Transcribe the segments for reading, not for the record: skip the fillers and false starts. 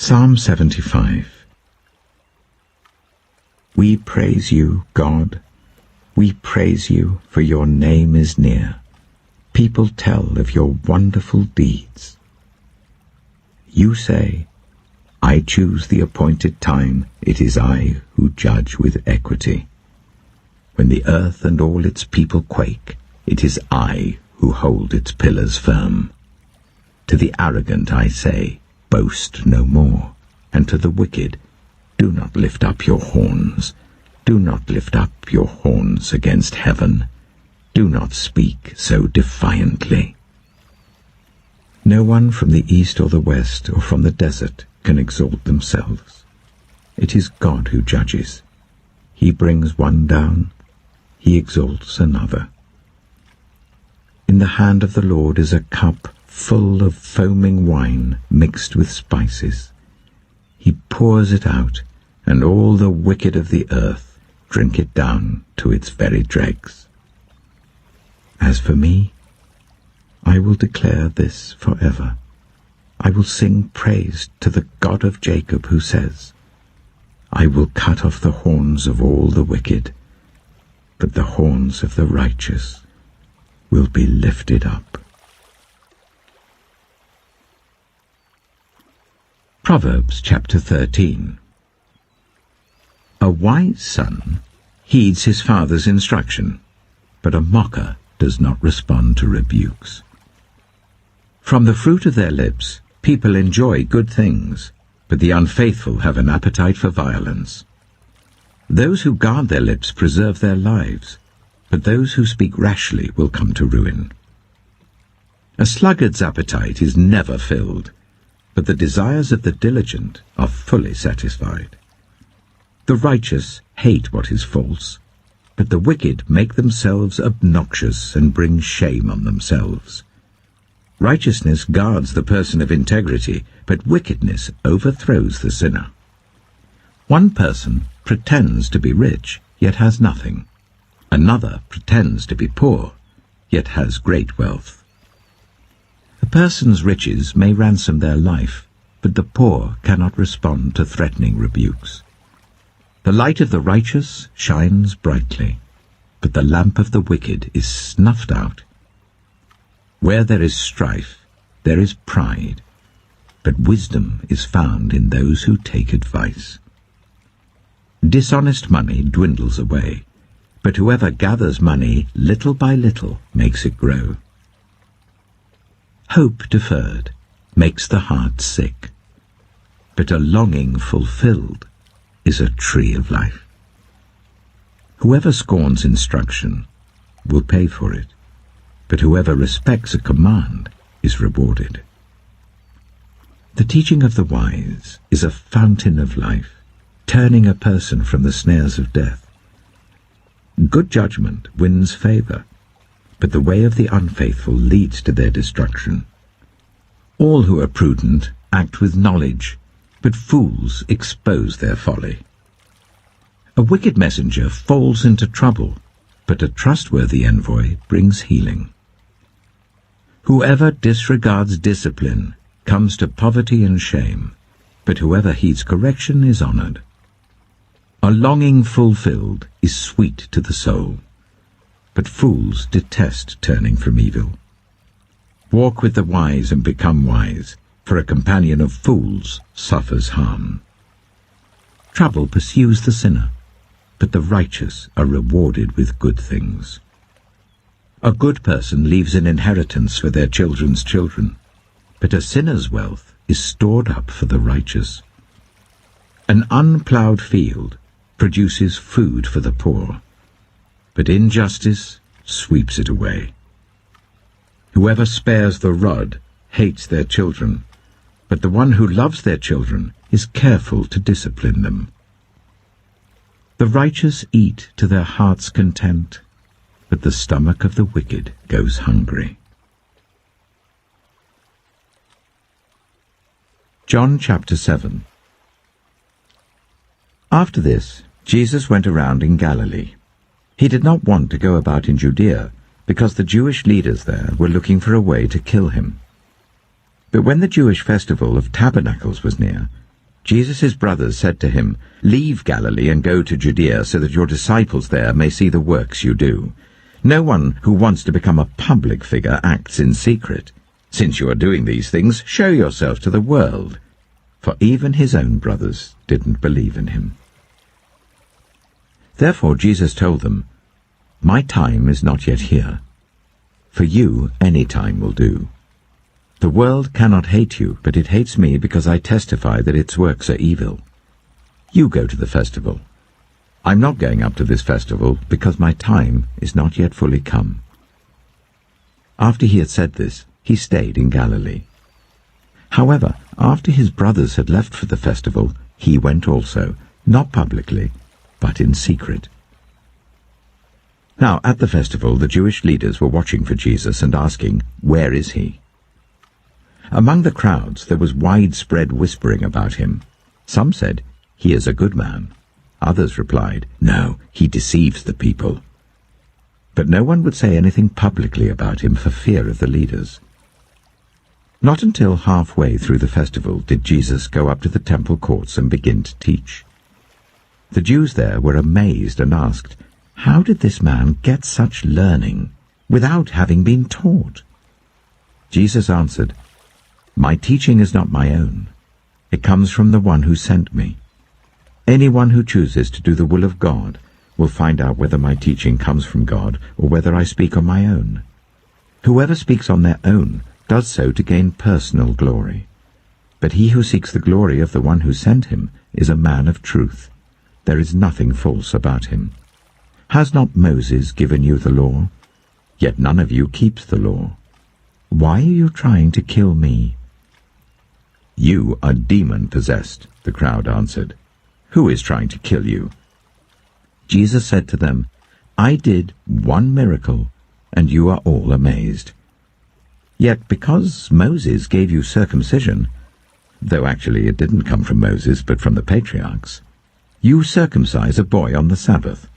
Psalm 75. We praise you, God. We praise you, for your name is near. People tell of your wonderful deeds. You say, I choose the appointed time, it is I who judge with equity. When the earth and all its people quake, it is I who hold its pillars firm. To the arrogant I say, boast no more, and to the wicked, do not lift up your horns. Do not lift up your horns against heaven. Do not speak so defiantly. No one from the east or the west or from the desert can exalt themselves. It is God who judges. He brings one down, he exalts another. In the hand of the Lord is a cup full of foaming wine mixed with spices. He pours it out, and all the wicked of the earth drink it down to its very dregs. As for me, I will declare this forever. I will sing praise to the God of Jacob, who says, I will cut off the horns of all the wicked, but the horns of the righteous will be lifted up. Proverbs chapter 13. A wise son heeds his father's instruction, but a mocker does not respond to rebukes. From the fruit of their lips people enjoy good things, but the unfaithful have an appetite for violence. Those who guard their lips preserve their lives, but those who speak rashly will come to ruin. A sluggard's appetite is never filled, but the desires of the diligent are fully satisfied. The righteous hate what is false, but the wicked make themselves obnoxious and bring shame on themselves. Righteousness guards the person of integrity, but wickedness overthrows the sinner. One person pretends to be rich, yet has nothing. Another pretends to be poor, yet has great wealth. A person's riches may ransom their life, but the poor cannot respond to threatening rebukes. The light of the righteous shines brightly, but the lamp of the wicked is snuffed out. Where there is strife, there is pride, but wisdom is found in those who take advice. Dishonest money dwindles away, but whoever gathers money little by little makes it grow. Hope deferred makes the heart sick, but a longing fulfilled is a tree of life. Whoever scorns instruction will pay for it, but whoever respects a command is rewarded. The teaching of the wise is a fountain of life, turning a person from the snares of death. Good judgment wins favor, but the way of the unfaithful leads to their destruction. All who are prudent act with knowledge, but fools expose their folly. A wicked messenger falls into trouble, but a trustworthy envoy brings healing. Whoever disregards discipline comes to poverty and shame, but whoever heeds correction is honored. A longing fulfilled is sweet to the soul, but fools detest turning from evil. Walk with the wise and become wise, for a companion of fools suffers harm. Trouble pursues the sinner, but the righteous are rewarded with good things. A good person leaves an inheritance for their children's children, but a sinner's wealth is stored up for the righteous. An unplowed field produces food for the poor, but injustice sweeps it away. Whoever spares the rod hates their children, but the one who loves their children is careful to discipline them. The righteous eat to their heart's content, but the stomach of the wicked goes hungry. John chapter 7. After this, Jesus went around in Galilee. He did not want to go about in Judea, because the Jewish leaders there were looking for a way to kill him. But when the Jewish festival of Tabernacles was near, Jesus' brothers said to him, "Leave Galilee and go to Judea, so that your disciples there may see the works you do. No one who wants to become a public figure acts in secret. Since you are doing these things, show yourself to the world." For even his own brothers didn't believe in him. Therefore Jesus told them, "My time is not yet here. For you, any time will do. The world cannot hate you, but it hates me because I testify that its works are evil. You go to the festival. I'm not going up to this festival because my time is not yet fully come." After he had said this, he stayed in Galilee. However, after his brothers had left for the festival, he went also, not publicly, but in secret. Now at the festival the Jewish leaders were watching for Jesus and asking, "Where is he?" Among the crowds there was widespread whispering about him. Some said, "He is a good man." Others replied, "No, he deceives the people." But no one would say anything publicly about him for fear of the leaders. Not until halfway through the festival did Jesus go up to the temple courts and begin to teach. The Jews there were amazed and asked, "How did this man get such learning without having been taught?" Jesus answered, "My teaching is not my own. It comes from the one who sent me. Anyone who chooses to do the will of God will find out whether my teaching comes from God or whether I speak on my own. Whoever speaks on their own does so to gain personal glory. But he who seeks the glory of the one who sent him is a man of truth. There is nothing false about him. Has not Moses given you the law? Yet none of you keeps the law. Why are you trying to kill me?" "You are demon-possessed," the crowd answered. "Who is trying to kill you?" Jesus said to them, "I did one miracle, and you are all amazed. Yet because Moses gave you circumcision, though actually it didn't come from Moses but from the patriarchs, you circumcise a boy on the Sabbath.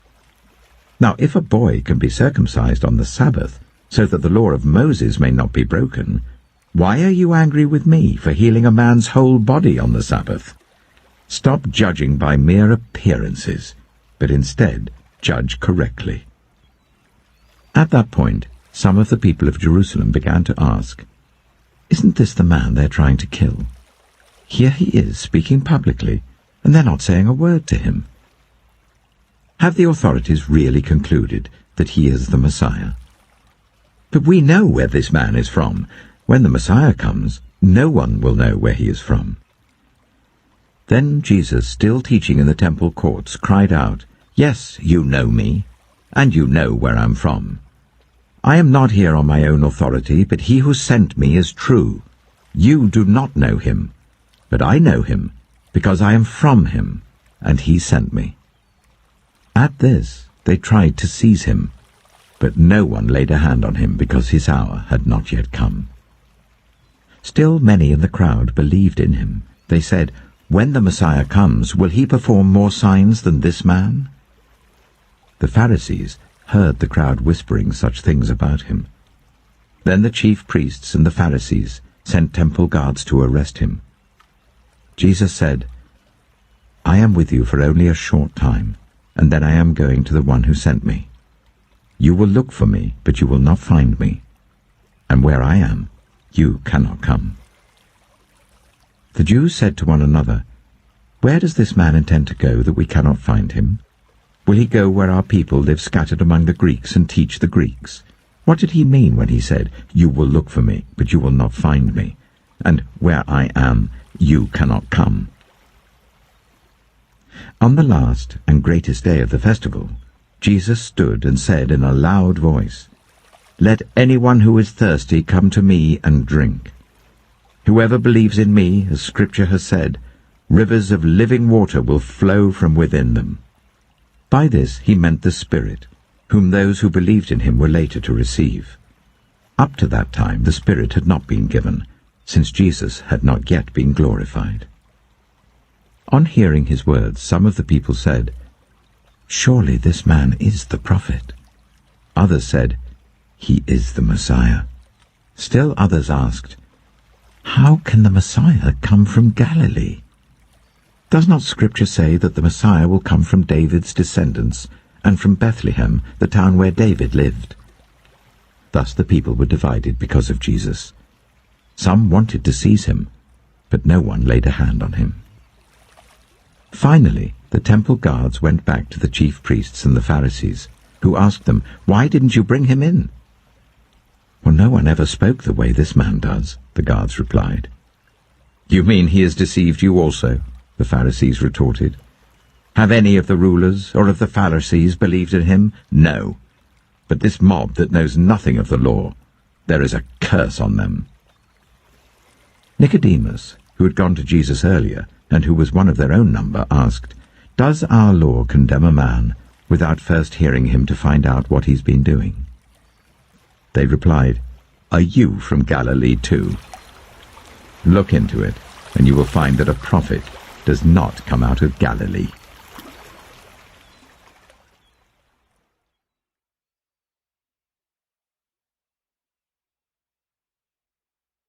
Now if a boy can be circumcised on the Sabbath, so that the law of Moses may not be broken, why are you angry with me for healing a man's whole body on the Sabbath? Stop judging by mere appearances, but instead judge correctly." At that point, some of the people of Jerusalem began to ask, "Isn't this the man they're trying to kill? Here he is speaking publicly, and they're not saying a word to him. Have the authorities really concluded that he is the Messiah? But we know where this man is from. When the Messiah comes, no one will know where he is from." Then Jesus, still teaching in the temple courts, cried out, "Yes, you know me, and you know where I'm from. I am not here on my own authority, but he who sent me is true. You do not know him, but I know him, because I am from him, and he sent me." At this they tried to seize him, but no one laid a hand on him because his hour had not yet come. Still many in the crowd believed in him. They said, "When the Messiah comes, will he perform more signs than this man?" The Pharisees heard the crowd whispering such things about him. Then the chief priests and the Pharisees sent temple guards to arrest him. Jesus said, "I am with you for only a short time, and then I am going to the one who sent me. You will look for me, but you will not find me. And where I am, you cannot come." The Jews said to one another, "Where does this man intend to go that we cannot find him? Will he go where our people live scattered among the Greeks and teach the Greeks? What did he mean when he said, 'You will look for me, but you will not find me,' and 'Where I am, you cannot come'?" On the last and greatest day of the festival, Jesus stood and said in a loud voice, "Let anyone who is thirsty come to me and drink. Whoever believes in me, as Scripture has said, rivers of living water will flow from within them." By this he meant the Spirit, whom those who believed in him were later to receive. Up to that time the Spirit had not been given, since Jesus had not yet been glorified. On hearing his words, some of the people said, "Surely this man is the prophet." Others said, "He is the Messiah." Still others asked, "How can the Messiah come from Galilee? Does not Scripture say that the Messiah will come from David's descendants, and from Bethlehem, the town where David lived?" Thus the people were divided because of Jesus. Some wanted to seize him, but no one laid a hand on him. Finally, the temple guards went back to the chief priests and the Pharisees, who asked them, "Why didn't you bring him in?" "Well, no one ever spoke the way this man does," the guards replied. "You mean he has deceived you also?" the Pharisees retorted. "Have any of the rulers or of the Pharisees believed in him? No. But this mob that knows nothing of the law, there is a curse on them." Nicodemus, who had gone to Jesus earlier, and who was one of their own number, asked, "Does our law condemn a man without first hearing him to find out what he's been doing?" They replied, "Are you from Galilee too? Look into it, and you will find that a prophet does not come out of Galilee."